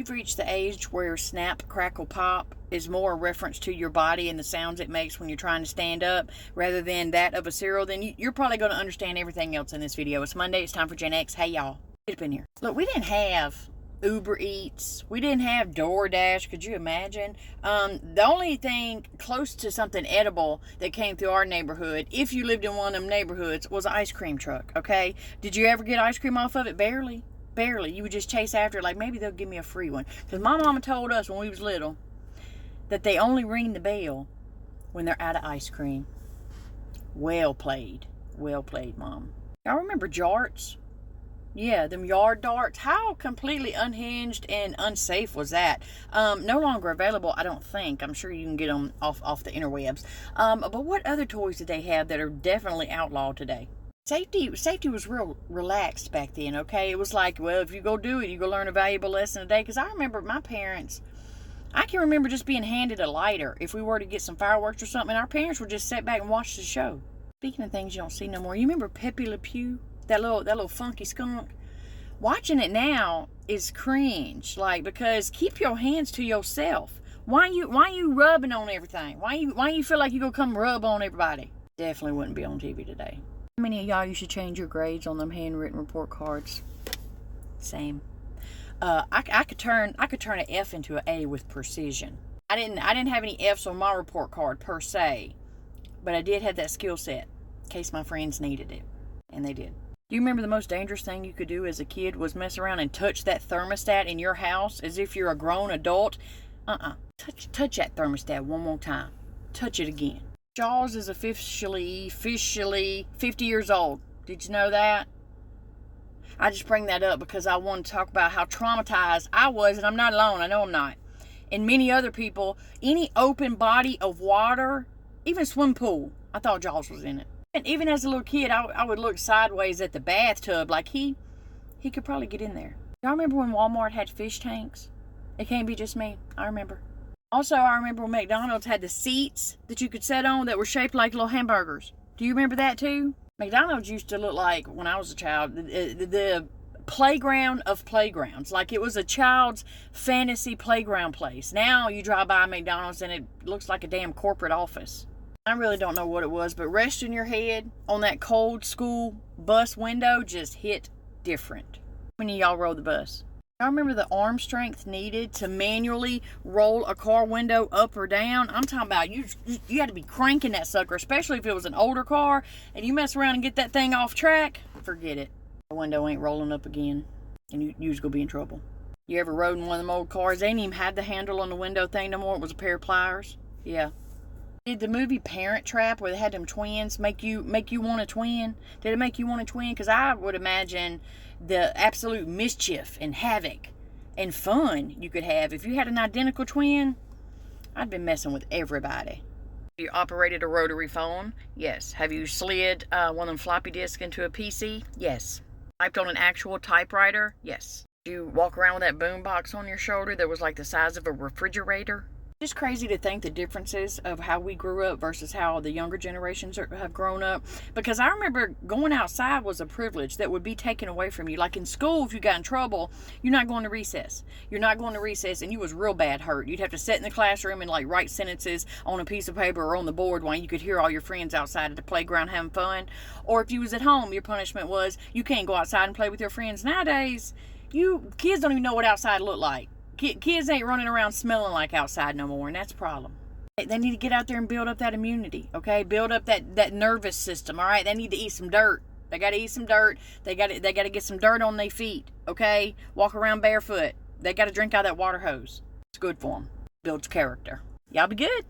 You've reached the age where snap, crackle, pop is more a reference to your body and the sounds it makes when you're trying to stand up rather than that of a cereal, then you're probably going to understand everything else in this video. It's Monday. It's time for Gen X. Hey, y'all. Get up in here. Look, we didn't have Uber Eats. We didn't have DoorDash. Could you imagine? The only thing close to something edible that came through our neighborhood, if you lived in one of them neighborhoods, was an ice cream truck, okay? Did you ever get ice cream off of it? Barely. Barely. You would just chase after it like maybe they'll give me a free one. Because my mama told us when we was little that they only ring the bell when they're out of ice cream. Well played. Well played, Mom. Y'all remember jarts? Yeah, them yard darts. How completely unhinged and unsafe was that? No longer available, I don't think. I'm sure you can get them off the interwebs. But what other toys did they have that are definitely outlawed today? Safety was real relaxed back then, okay? It was like, well, if you go do it, you go learn a valuable lesson a day. Because I remember my parents, I can remember just being handed a lighter if we were to get some fireworks or something, and our parents would just sit back and watch the show. Speaking of things you don't see no more, you remember Pepe Le Pew? That little funky skunk? Watching it now is cringe, like, because keep your hands to yourself. Why you rubbing on everything? Why you feel like you gonna come rub on everybody? Definitely wouldn't be on TV today. How many of y'all you should change your grades on them handwritten report cards? Same. I could turn an F into an A with precision. I didn't have any F's on my report card per se, but I did have that skill set in case my friends needed it, and they did. Do you remember the most dangerous thing you could do as a kid was mess around and touch that thermostat in your house as if you're a grown adult? Touch that thermostat one more time. Touch it again. Jaws is officially 50 years old. Did you know that? I just bring that up because I want to talk about how traumatized I was, and I'm not alone. I know I'm not. And many other people, any open body of water, even swim pool, I thought Jaws was in it. And even as a little kid, I would look sideways at the bathtub like he could probably get in there. Y'all remember when Walmart had fish tanks? It can't be just me. I remember. Also, I remember when McDonald's had the seats that you could sit on that were shaped like little hamburgers. Do you remember that too? McDonald's used to look like, when I was a child, the playground of playgrounds. Like it was a child's fantasy playground place. Now you drive by McDonald's and it looks like a damn corporate office. I really don't know what it was, but resting your head on that cold school bus window just hit different. When y'all rode the bus? I remember the arm strength needed to manually roll a car window up or down. I'm talking about you had to be cranking that sucker, especially if it was an older car and you mess around and get that thing off track, forget it. The window ain't rolling up again and you was gonna be in trouble. You ever rode in one of them old cars? They ain't even had the handle on the window thing no more. It was a pair of pliers. Yeah. Did the movie Parent Trap, where they had them twins, make you want a twin? Did it make you want a twin? Because I would imagine the absolute mischief and havoc and fun you could have if you had an identical twin. I'd been messing with everybody. You operated a rotary phone? Yes. Have you slid one of them floppy disks into a PC? Yes. Typed on an actual typewriter? Yes. Did you walk around with that boom box on your shoulder that was like the size of a refrigerator? Just crazy to think the differences of how we grew up versus how the younger generations have grown up. Because I remember going outside was a privilege that would be taken away from you. Like in school, if you got in trouble, you're not going to recess. You're not going to recess, and you was real bad hurt. You'd have to sit in the classroom and like write sentences on a piece of paper or on the board while you could hear all your friends outside at the playground having fun. Or if you was at home, your punishment was you can't go outside and play with your friends. Nowadays, kids don't even know what outside look like. Kids ain't running around smelling like outside no more, and that's a problem. They need to get out there and build up that immunity, okay? Build up that nervous system, all right? They need to eat some dirt. They got to eat some dirt. They got to get some dirt on their feet, okay? Walk around barefoot. They got to drink out of that water hose. It's good for them. Builds character. Y'all be good.